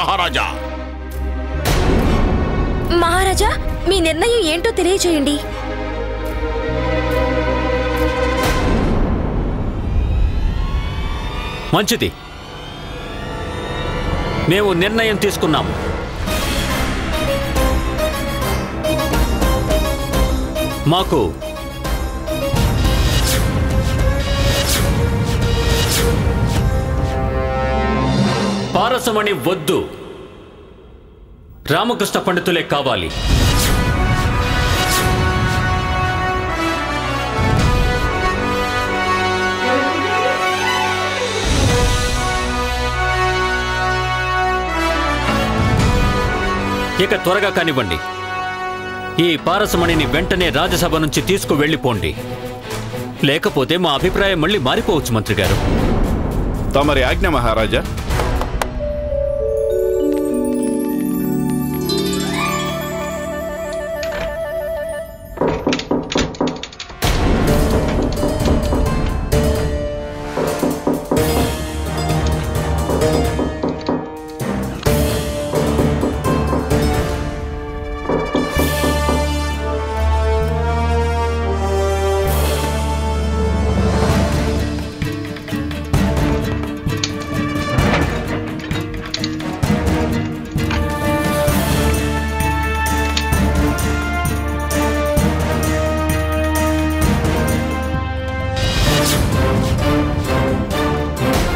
మహారాజా. మహారాజా, మీ నిర్ణయం ఏంటో తెలియజేయండి. మంచిది, మేము నిర్ణయం తీసుకున్నాము. మాకు పారసమణి వద్దు, రామకృష్ణ పండితులే కావాలి. ఇక త్వరగా కానివ్వండి. ఈ పారసమణిని వెంటనే రాజ్యసభ నుంచి తీసుకువెళ్ళిపోండి. లేకపోతే మా అభిప్రాయం మళ్ళీ మారిపోవచ్చు మంత్రి గారు. తమరి ఆజ్ఞ మహారాజా.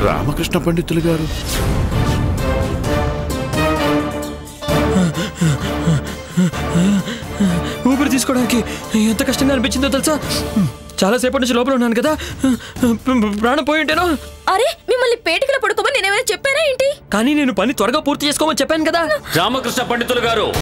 రామకృష్ణ పండితులు గారు, ఊపిరి తీసుకోవడానికి ఎంత కష్టంగా అనిపించిందో తెలుసా? చాలాసేపటి నుంచి లోపల ఉన్నాను కదా, ప్రాణం పోయి ఉంటేనో. అరే, మిమ్మల్ని పేటికలో పడుకోమని నేనేమైనా చెప్పానా ఏంటి? కానీ నేను పని త్వరగా పూర్తి చేసుకోమని చెప్పాను కదా. రామకృష్ణ పండితులు గారు,